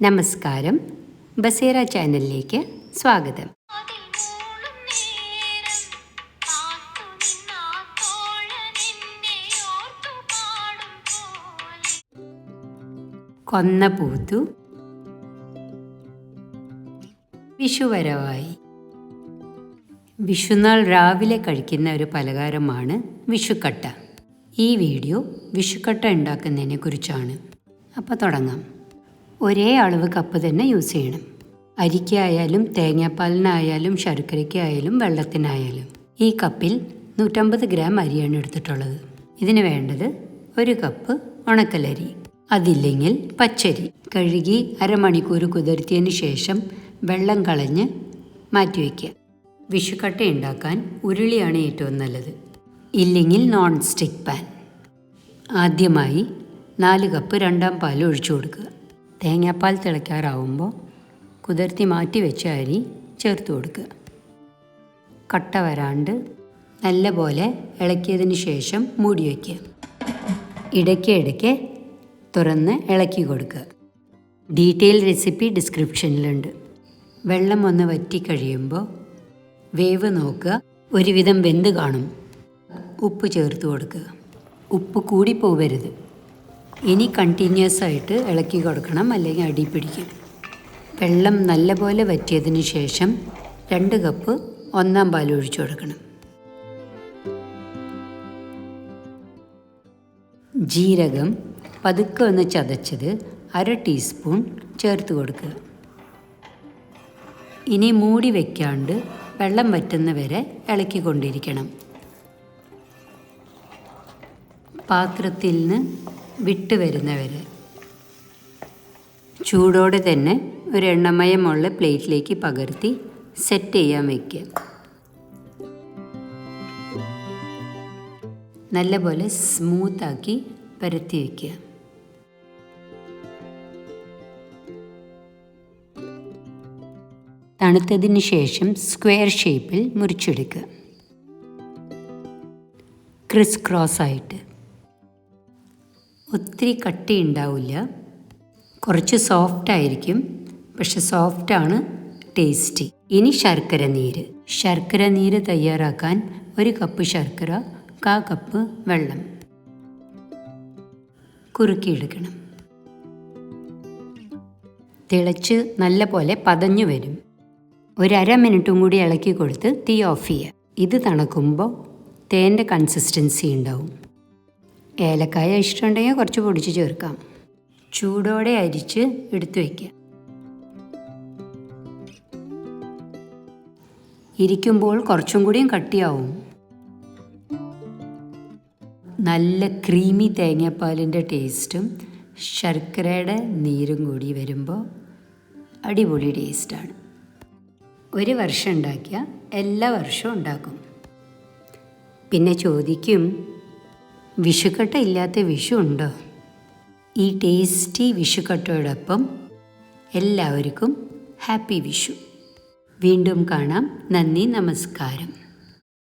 നമസ്കാരം, ബസേറ ചാനലിലേക്ക് സ്വാഗതം. കൊന്ന പൂത്തു, വിഷുവരവായി. വിഷുനാൾ രാവിലെ കഴിക്കുന്ന ഒരു പലഹാരമാണ് വിഷുക്കട്ട. ഈ വീഡിയോ വിഷുക്കട്ട ഉണ്ടാക്കുന്നതിനെ കുറിച്ചാണ്. അപ്പോൾ തുടങ്ങാം. ഒരേ അളവ് കപ്പ് തന്നെ യൂസ് ചെയ്യണം. അരിക്കായാലും തേങ്ങാപ്പാലിനായാലും ശർക്കരയ്ക്കായാലും വെള്ളത്തിനായാലും. ഈ കപ്പിൽ 150 ഗ്രാം അരിയാണ് എടുത്തിട്ടുള്ളത്. ഇതിന് വേണ്ടത് 1 കപ്പ് ഉണക്കലരി, അതില്ലെങ്കിൽ പച്ചരി. കഴുകി അരമണിക്കൂർ കുതിർത്തിയതിന് ശേഷം വെള്ളം കളഞ്ഞ് മാറ്റിവെക്കുക. വിഷുക്കട്ട ഉണ്ടാക്കാൻ ഉരുളിയാണ് ഏറ്റവും നല്ലത്, ഇല്ലെങ്കിൽ നോൺ സ്റ്റിക്ക് പാൻ. ആദ്യമായി 4 കപ്പ് രണ്ടാം പാൽ ഒഴിച്ചു കൊടുക്കുക. തേങ്ങാപ്പാൽ തിളയ്ക്കാറാവുമ്പോൾ കുതിർത്തി മാറ്റി വെച്ച അരി ചേർത്ത് കൊടുക്കുക. കട്ട വരാണ്ട് നല്ലപോലെ ഇളക്കിയതിന് ശേഷം മൂടി വയ്ക്കുക. ഇടയ്ക്ക് തുറന്ന് ഇളക്കി കൊടുക്കുക. ഡീറ്റെയിൽ റെസിപ്പി ഡിസ്ക്രിപ്ഷനിലുണ്ട്. വെള്ളം ഒന്ന് വറ്റി കഴിയുമ്പോൾ വേവ് നോക്കുക. ഒരുവിധം വെന്ത് കാണും. ഉപ്പ് ചേർത്ത് കൊടുക്കുക. ഉപ്പ് കൂടി പോവരുത്. ഇനി കണ്ടിന്യൂസ് ആയിട്ട് ഇളക്കി കൊടുക്കണം, അല്ലെങ്കിൽ അടി പിടിക്കും. വെള്ളം നല്ലപോലെ വറ്റിയതിന് ശേഷം 2 കപ്പ് ഒന്നാം പാൽ ഒഴിച്ചു കൊടുക്കണം. ജീരകം പതുക്കെ ഒന്ന് ചതച്ചത് 1/2 ടീസ്പൂൺ ചേർത്ത് കൊടുക്കുക. ഇനി മൂടി വയ്ക്കാണ്ട് വെള്ളം വറ്റുന്നവരെ ഇളക്കിക്കൊണ്ടിരിക്കണം. പാത്രത്തിൽ നിന്ന് വിട്ട് വരുന്നവരെ. ചൂടോടെ തന്നെ ഒരു എണ്ണമയമുള്ള പ്ലേറ്റിലേക്ക് പകർത്തി സെറ്റ് ചെയ്യാൻ വയ്ക്കുക. നല്ലപോലെ സ്മൂത്താക്കി പരത്തി വയ്ക്കുക. തണുത്തതിന് ശേഷം സ്ക്വയർ ഷേപ്പിൽ മുറിച്ചെടുക്കുക. ക്രിസ് ക്രോസ് ആയിട്ട്. ഒത്തിരി കട്ടി ഉണ്ടാവില്ല, കുറച്ച് സോഫ്റ്റായിരിക്കും. പക്ഷെ സോഫ്റ്റാണ് ടേസ്റ്റി. ഇനി ശർക്കര നീര് തയ്യാറാക്കാൻ 1 കപ്പ് ശർക്കര, 1/4 കപ്പ് വെള്ളം കുറുക്കിയെടുക്കണം. തിളച്ച് നല്ല പോലെ പതഞ്ഞു വരും. 1/2 മിനിറ്റും കൂടി ഇളക്കി കൊടുത്ത് തീ ഓഫ് ചെയ്യുക. ഇത് തണുക്കുമ്പോൾ തേൻ്റെ കൺസിസ്റ്റൻസി ഉണ്ടാവും. ഏലക്കായ ഇഷ്ടമുണ്ടെങ്കിൽ കുറച്ച് പൊടിച്ച് ചേർക്കാം. ചൂടോടെ അരിച്ച് എടുത്തു വയ്ക്കുക. ഇരിക്കുമ്പോൾ കുറച്ചും കൂടിയും കട്ടിയാവും. നല്ല ക്രീമി തേങ്ങാപ്പാലിൻ്റെ ടേസ്റ്റും ശർക്കരയുടെ നീരും കൂടി വരുമ്പോൾ അടിപൊളി ടേസ്റ്റാണ്. 1 വർഷം ഉണ്ടാക്കിയാൽ എല്ലാ വർഷവും ഉണ്ടാക്കും. പിന്നെ ചോദിക്കും, വിഷുക്കട്ട ഇല്ലാത്ത വിഷു ഉണ്ടോ? ഈ ടേസ്റ്റി വിഷുക്കട്ടയോടൊപ്പം എല്ലാവർക്കും ഹാപ്പി വിഷു. വീണ്ടും കാണാം. നന്ദി, നമസ്കാരം.